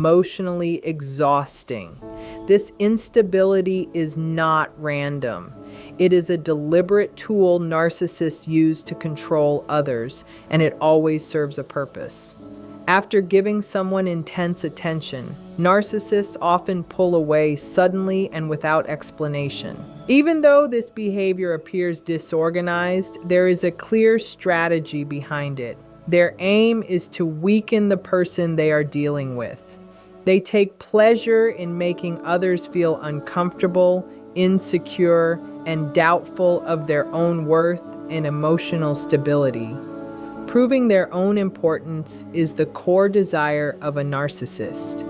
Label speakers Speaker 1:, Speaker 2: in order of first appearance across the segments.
Speaker 1: emotionally exhausting. This instability is not random. It is a deliberate tool narcissists use to control others, and it always serves a purpose. After giving someone intense attention, narcissists often pull away suddenly and without explanation. Even though this behavior appears disorganized, there is a clear strategy behind it. Their aim is to weaken the person they are dealing with. They take pleasure in making others feel uncomfortable, insecure, and doubtful of their own worth and emotional stability. Proving their own importance is the core desire of a narcissist.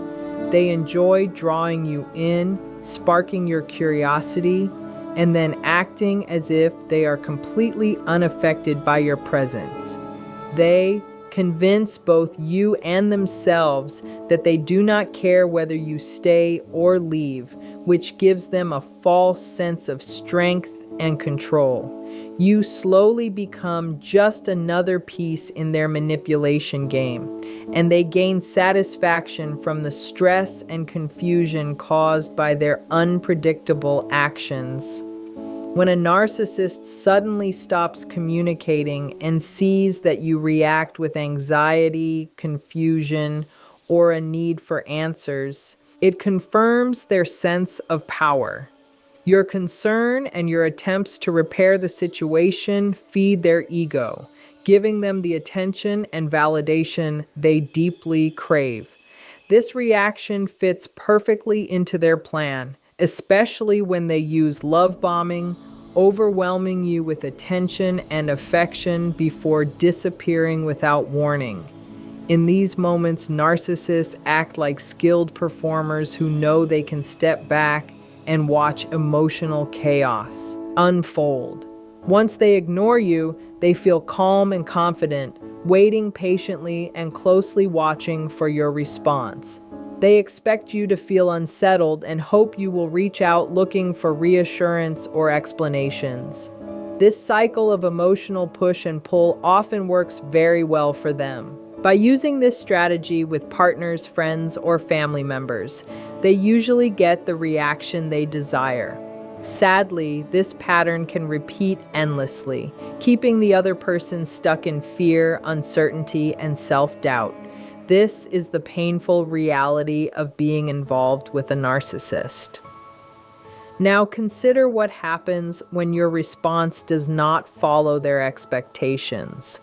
Speaker 1: They enjoy drawing you in, sparking your curiosity, and then acting as if they are completely unaffected by your presence. They convince both you and themselves that they do not care whether you stay or leave, which gives them a false sense of strength and control. You slowly become just another piece in their manipulation game, and they gain satisfaction from the stress and confusion caused by their unpredictable actions. When a narcissist suddenly stops communicating and sees that you react with anxiety, confusion, or a need for answers, it confirms their sense of power. Your concern and your attempts to repair the situation feed their ego, giving them the attention and validation they deeply crave. This reaction fits perfectly into their plan, especially when they use love bombing, overwhelming you with attention and affection before disappearing without warning. In these moments, narcissists act like skilled performers who know they can step back and watch emotional chaos unfold. Once they ignore you, they feel calm and confident, waiting patiently and closely watching for your response. They expect you to feel unsettled and hope you will reach out looking for reassurance or explanations. This cycle of emotional push and pull often works very well for them. By using this strategy with partners, friends, or family members, they usually get the reaction they desire. Sadly, this pattern can repeat endlessly, keeping the other person stuck in fear, uncertainty, and self-doubt. This is the painful reality of being involved with a narcissist. Now consider what happens when your response does not follow their expectations.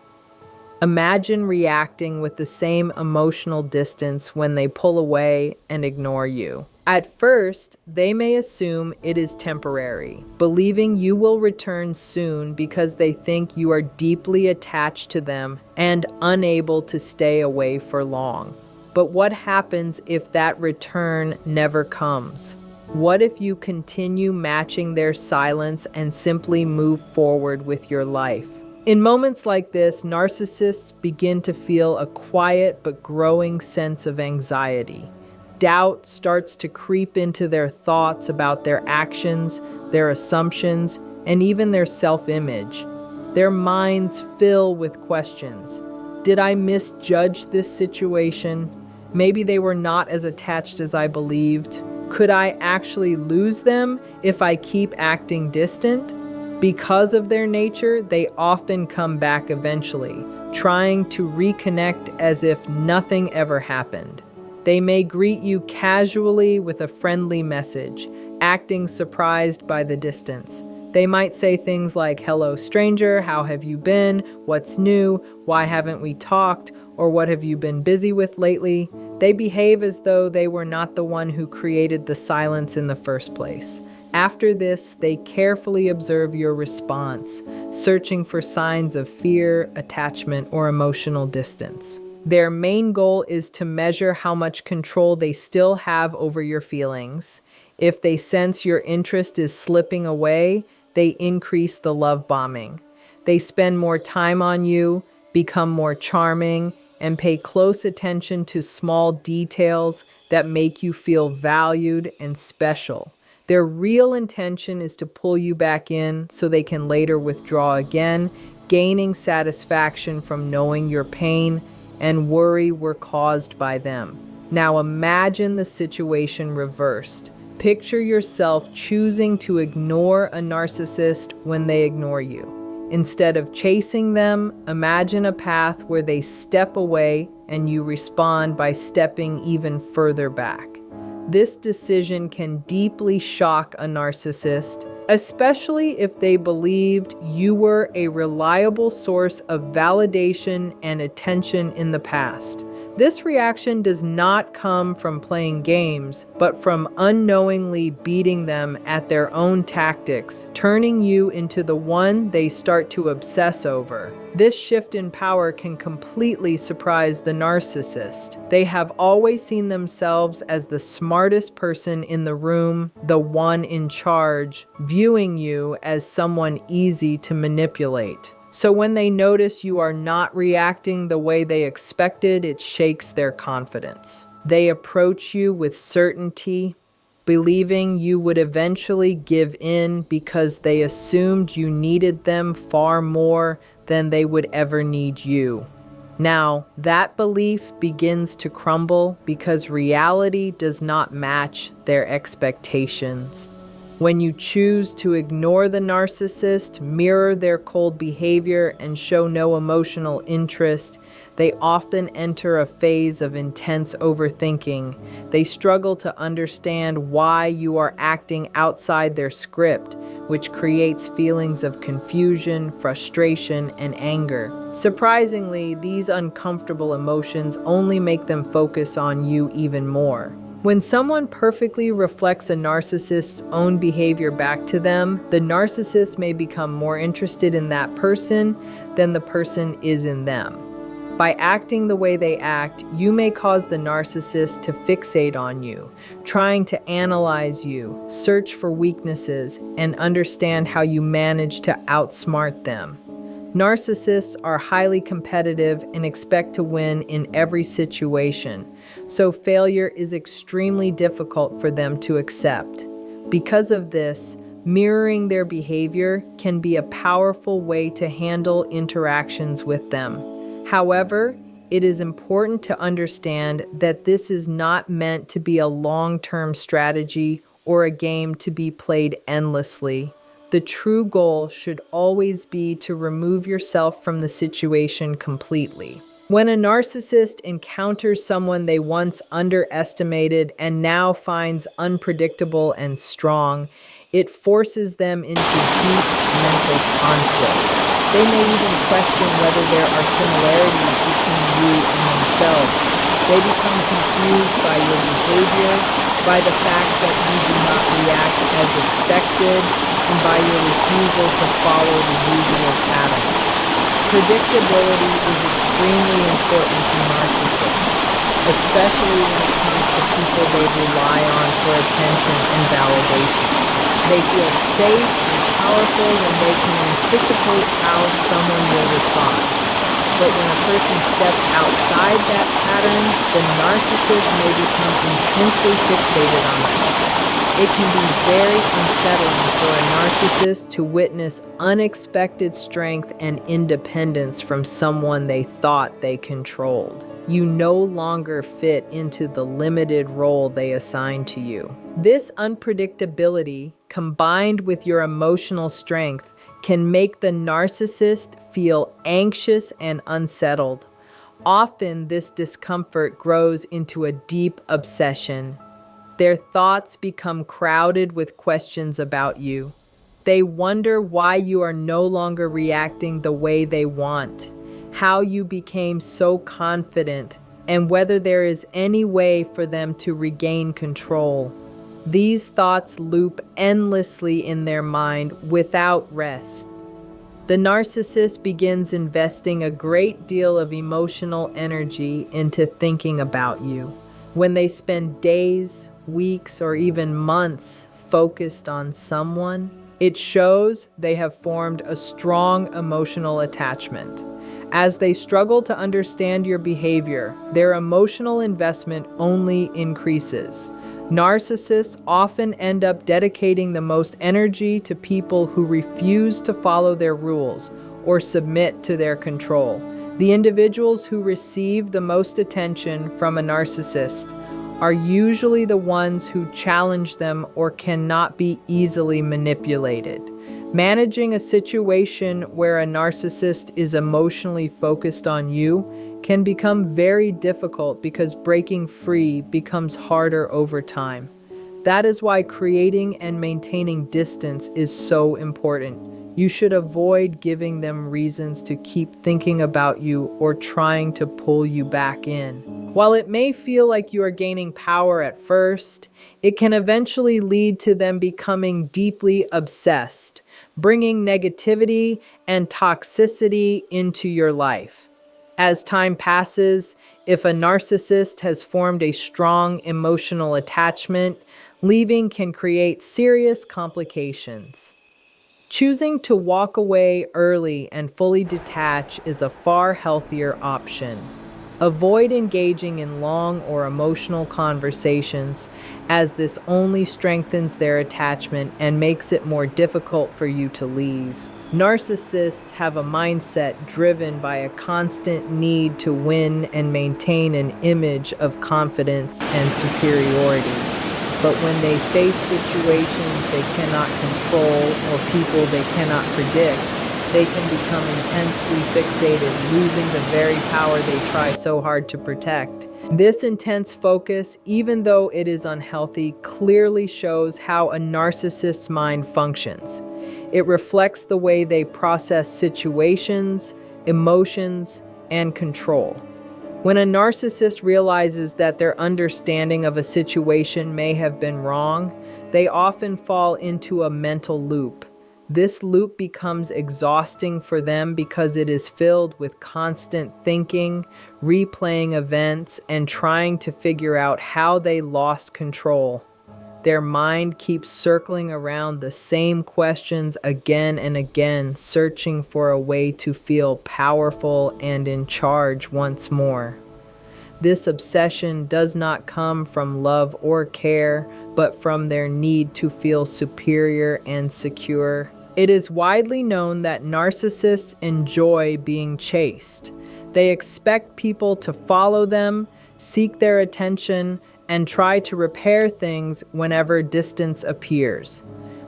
Speaker 1: Imagine reacting with the same emotional distance when they pull away and ignore you. At first, they may assume it is temporary, believing you will return soon because they think you are deeply attached to them and unable to stay away for long. But what happens if that return never comes? What if you continue matching their silence and simply move forward with your life? In moments like this, narcissists begin to feel a quiet but growing sense of anxiety. Doubt starts to creep into their thoughts about their actions, their assumptions, and even their self-image. Their minds fill with questions. Did I misjudge this situation? Maybe they were not as attached as I believed. Could I actually lose them if I keep acting distant? Because of their nature, they often come back eventually, trying to reconnect as if nothing ever happened. They may greet you casually with a friendly message, acting surprised by the distance. They might say things like, "Hello, stranger, how have you been? What's new? Why haven't we talked? Or what have you been busy with lately?" They behave as though they were not the one who created the silence in the first place. After this, they carefully observe your response, searching for signs of fear, attachment, or emotional distance. Their main goal is to measure how much control they still have over your feelings. If they sense your interest is slipping away, they increase the love bombing. They spend more time on you, become more charming, and pay close attention to small details that make you feel valued and special. Their real intention is to pull you back in so they can later withdraw again, gaining satisfaction from knowing your pain and worry were caused by them. Now imagine the situation reversed. Picture yourself choosing to ignore a narcissist when they ignore you. Instead of chasing them, imagine a path where they step away and you respond by stepping even further back. This decision can deeply shock a narcissist, especially if they believed you were a reliable source of validation and attention in the past. This reaction does not come from playing games, but from unknowingly beating them at their own tactics, turning you into the one they start to obsess over. This shift in power can completely surprise the narcissist. They have always seen themselves as the smartest person in the room, the one in charge, viewing you as someone easy to manipulate. So when they notice you are not reacting the way they expected, it shakes their confidence. They approach you with certainty, believing you would eventually give in because they assumed you needed them far more than they would ever need you. Now, that belief begins to crumble because reality does not match their expectations. When you choose to ignore the narcissist, mirror their cold behavior, and show no emotional interest, they often enter a phase of intense overthinking. They struggle to understand why you are acting outside their script, which creates feelings of confusion, frustration, and anger. Surprisingly, these uncomfortable emotions only make them focus on you even more. When someone perfectly reflects a narcissist's own behavior back to them, the narcissist may become more interested in that person than the person is in them. By acting the way they act, you may cause the narcissist to fixate on you, trying to analyze you, search for weaknesses, and understand how you manage to outsmart them. Narcissists are highly competitive and expect to win in every situation, so failure is extremely difficult for them to accept. Because of this, mirroring their behavior can be a powerful way to handle interactions with them. However, it is important to understand that this is not meant to be a long-term strategy or a game to be played endlessly. The true goal should always be to remove yourself from the situation completely. When a narcissist encounters someone they once underestimated and now finds unpredictable and strong, it forces them into deep mental conflict. They may even question whether there are similarities between you and themselves. They become confused by your behavior, by the fact that you do not react as expected, and by your refusal to follow the usual pattern. Predictability is extremely important to narcissists, especially when it comes to people they rely on for attention and validation. They feel safe and powerful when they can anticipate how someone will respond. But when a person steps outside that pattern, the narcissist may become intensely fixated on them. It can be very unsettling for a narcissist to witness unexpected strength and independence from someone they thought they controlled. You no longer fit into the limited role they assigned to you. This unpredictability, combined with your emotional strength, can make the narcissist feel anxious and unsettled. Often, this discomfort grows into a deep obsession. Their thoughts become crowded with questions about you. They wonder why you are no longer reacting the way they want, how you became so confident, and whether there is any way for them to regain control. These thoughts loop endlessly in their mind without rest. The narcissist begins investing a great deal of emotional energy into thinking about you. When they spend days, weeks, or even months focused on someone, it shows they have formed a strong emotional attachment. As they struggle to understand your behavior, their emotional investment only increases. Narcissists often end up dedicating the most energy to people who refuse to follow their rules or submit to their control. The individuals who receive the most attention from a narcissist are usually the ones who challenge them or cannot be easily manipulated. Managing a situation where a narcissist is emotionally focused on you can become very difficult because breaking free becomes harder over time. That is why creating and maintaining distance is so important. You should avoid giving them reasons to keep thinking about you or trying to pull you back in. While it may feel like you are gaining power at first, it can eventually lead to them becoming deeply obsessed, bringing negativity and toxicity into your life. As time passes, if a narcissist has formed a strong emotional attachment, leaving can create serious complications. Choosing to walk away early and fully detach is a far healthier option. Avoid engaging in long or emotional conversations, as this only strengthens their attachment and makes it more difficult for you to leave. Narcissists have a mindset driven by a constant need to win and maintain an image of confidence and superiority. But when they face situations they cannot control or people they cannot predict, they can become intensely fixated, losing the very power they try so hard to protect. This intense focus, even though it is unhealthy, clearly shows how a narcissist's mind functions. It reflects the way they process situations, emotions, and control. When a narcissist realizes that their understanding of a situation may have been wrong, they often fall into a mental loop. This loop becomes exhausting for them because it is filled with constant thinking, replaying events, and trying to figure out how they lost control. Their mind keeps circling around the same questions again and again, searching for a way to feel powerful and in charge once more. This obsession does not come from love or care, but from their need to feel superior and secure. It is widely known that narcissists enjoy being chased. They expect people to follow them, seek their attention, and try to repair things whenever distance appears.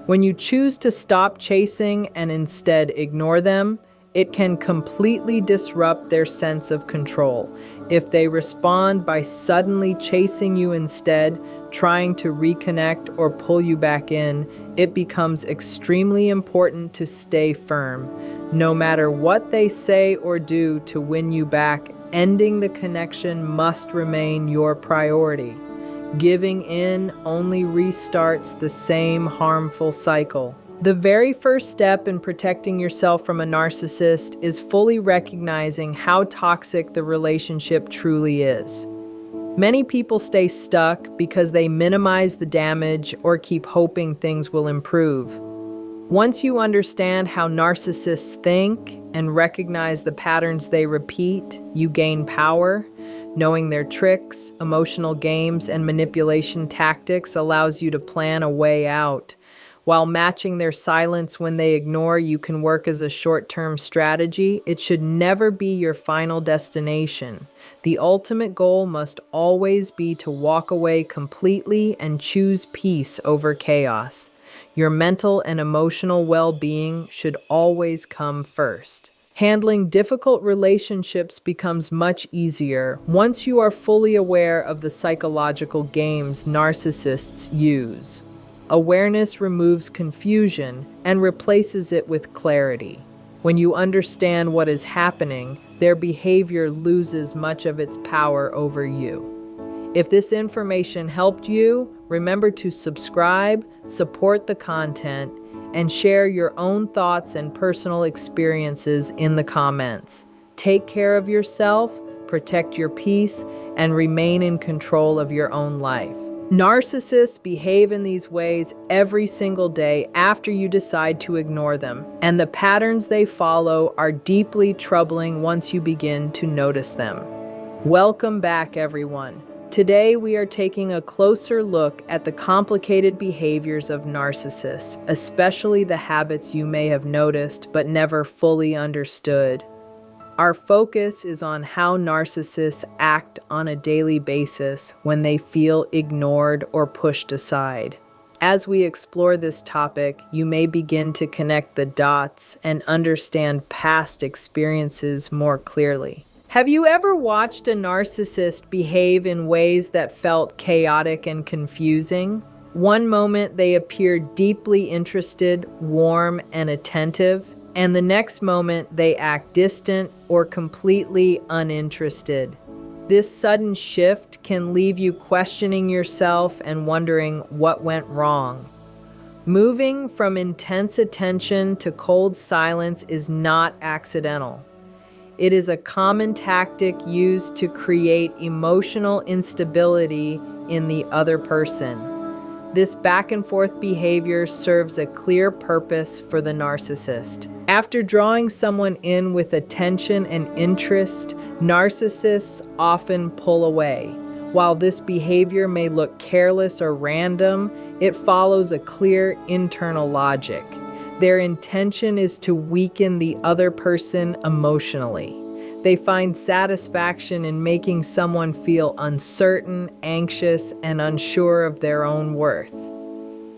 Speaker 1: When you choose to stop chasing and instead ignore them, it can completely disrupt their sense of control. If they respond by suddenly chasing you instead, trying to reconnect or pull you back in, it becomes extremely important to stay firm. No matter what they say or do to win you back, ending the connection must remain your priority. Giving in only restarts the same harmful cycle. The very first step in protecting yourself from a narcissist is fully recognizing how toxic the relationship truly is. Many people stay stuck because they minimize the damage or keep hoping things will improve. Once you understand how narcissists think and recognize the patterns they repeat, you gain power. Knowing their tricks, emotional games, and manipulation tactics allows you to plan a way out. While matching their silence when they ignore you can work as a short-term strategy, it should never be your final destination. The ultimate goal must always be to walk away completely and choose peace over chaos. Your mental and emotional well-being should always come first. Handling difficult relationships becomes much easier once you are fully aware of the psychological games narcissists use. Awareness removes confusion and replaces it with clarity. When you understand what is happening, their behavior loses much of its power over you. If this information helped you, remember to subscribe, support the content, and share your own thoughts and personal experiences in the comments. Take care of yourself, protect your peace, and remain in control of your own life. Narcissists behave in these ways every single day after you decide to ignore them, and the patterns they follow are deeply troubling once you begin to notice them. Welcome back, everyone. Today we are taking a closer look at the complicated behaviors of narcissists, especially the habits you may have noticed but never fully understood. Our focus is on how narcissists act on a daily basis when they feel ignored or pushed aside. As we explore this topic, you may begin to connect the dots and understand past experiences more clearly. Have you ever watched a narcissist behave in ways that felt chaotic and confusing? One moment they appear deeply interested, warm, and attentive, and the next moment they act distant or completely uninterested. This sudden shift can leave you questioning yourself and wondering what went wrong. Moving from intense attention to cold silence is not accidental. It is a common tactic used to create emotional instability in the other person. This back-and-forth behavior serves a clear purpose for the narcissist. After drawing someone in with attention and interest, narcissists often pull away. While this behavior may look careless or random, it follows a clear internal logic. Their intention is to weaken the other person emotionally. They find satisfaction in making someone feel uncertain, anxious, and unsure of their own worth.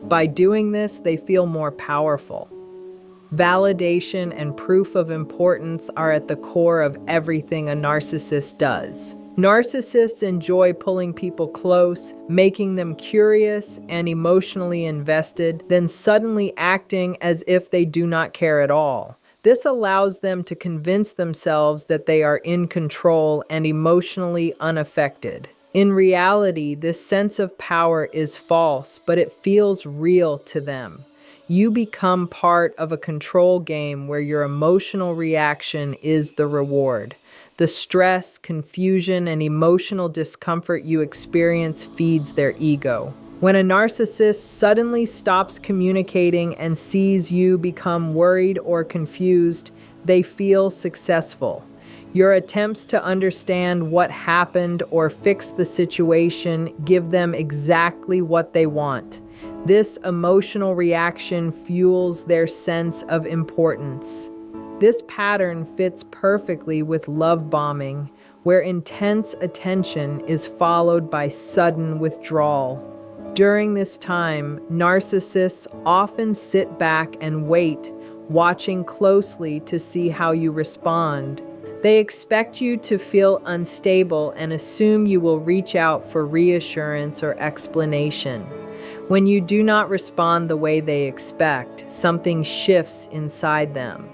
Speaker 1: By doing this, they feel more powerful. Validation and proof of importance are at the core of everything a narcissist does. Narcissists enjoy pulling people close, making them curious and emotionally invested, then suddenly acting as if they do not care at all. This allows them to convince themselves that they are in control and emotionally unaffected. In reality, this sense of power is false, but it feels real to them. You become part of a control game where your emotional reaction is the reward. The stress, confusion, and emotional discomfort you experience feeds their ego. When a narcissist suddenly stops communicating and sees you become worried or confused, they feel successful. Your attempts to understand what happened or fix the situation give them exactly what they want. This emotional reaction fuels their sense of importance. This pattern fits perfectly with love bombing, where intense attention is followed by sudden withdrawal. During this time, narcissists often sit back and wait, watching closely to see how you respond. They expect you to feel unstable and assume you will reach out for reassurance or explanation. When you do not respond the way they expect, something shifts inside them.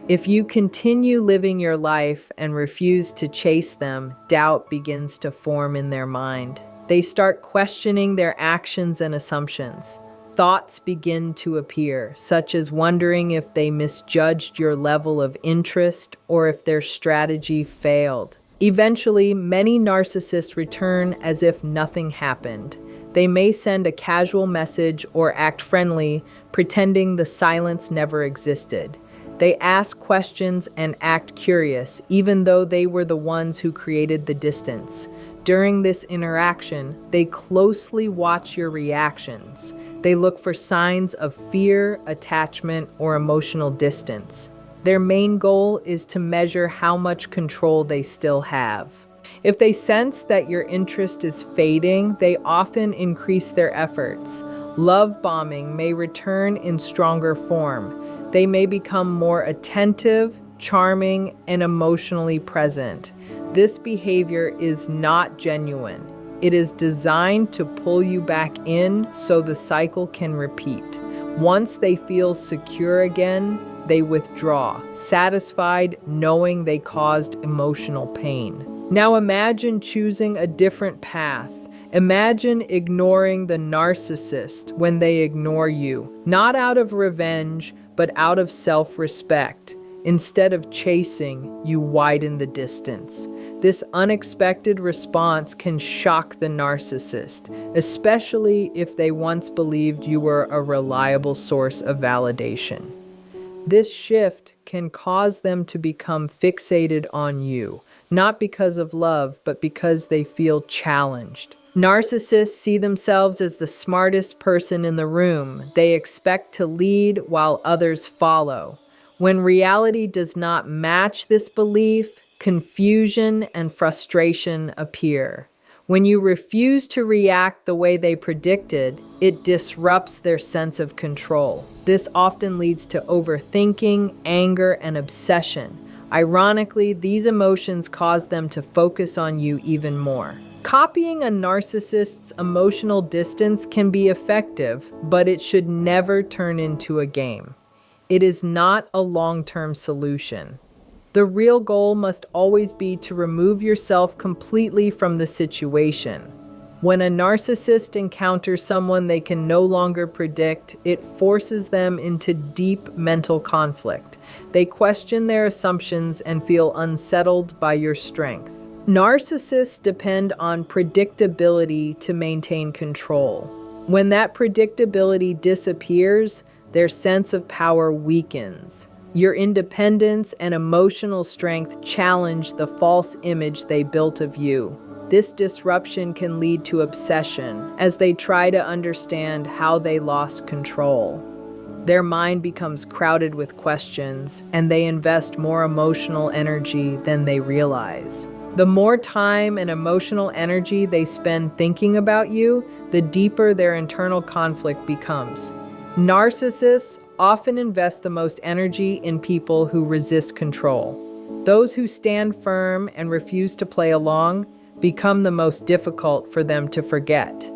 Speaker 1: If you continue living your life and refuse to chase them, doubt begins to form in their mind. They start questioning their actions and assumptions. Thoughts begin to appear, such as wondering if they misjudged your level of interest or if their strategy failed. Eventually, many narcissists return as if nothing happened. They may send a casual message or act friendly, pretending the silence never existed. They ask questions and act curious, even though they were the ones who created the distance. During this interaction, they closely watch your reactions. They look for signs of fear, attachment, or emotional distance. Their main goal is to measure how much control they still have. If they sense that your interest is fading, they often increase their efforts. Love bombing may return in stronger form. They may become more attentive, charming, and emotionally present. This behavior is not genuine. It is designed to pull you back in so the cycle can repeat. Once they feel secure again, they withdraw, satisfied knowing they caused emotional pain. Now imagine choosing a different path. Imagine ignoring the narcissist when they ignore you, not out of revenge, but out of self-respect. Instead of chasing, you widen the distance. This unexpected response can shock the narcissist, especially if they once believed you were a reliable source of validation. This shift can cause them to become fixated on you, not because of love, but because they feel challenged. Narcissists see themselves as the smartest person in the room. They expect to lead while others follow. When reality does not match this belief, confusion and frustration appear. When you refuse to react the way they predicted, it disrupts their sense of control. This often leads to overthinking, anger, and obsession. Ironically, these emotions cause them to focus on you even more. Copying a narcissist's emotional distance can be effective, but it should never turn into a game. It is not a long-term solution. The real goal must always be to remove yourself completely from the situation. When a narcissist encounters someone they can no longer predict, it forces them into deep mental conflict. They question their assumptions and feel unsettled by your strength. Narcissists depend on predictability to maintain control. When that predictability disappears, their sense of power weakens. Your independence and emotional strength challenge the false image they built of you. This disruption can lead to obsession as they try to understand how they lost control. Their mind becomes crowded with questions, and they invest more emotional energy than they realize. The more time and emotional energy they spend thinking about you, the deeper their internal conflict becomes. Narcissists often invest the most energy in people who resist control. Those who stand firm and refuse to play along become the most difficult for them to forget.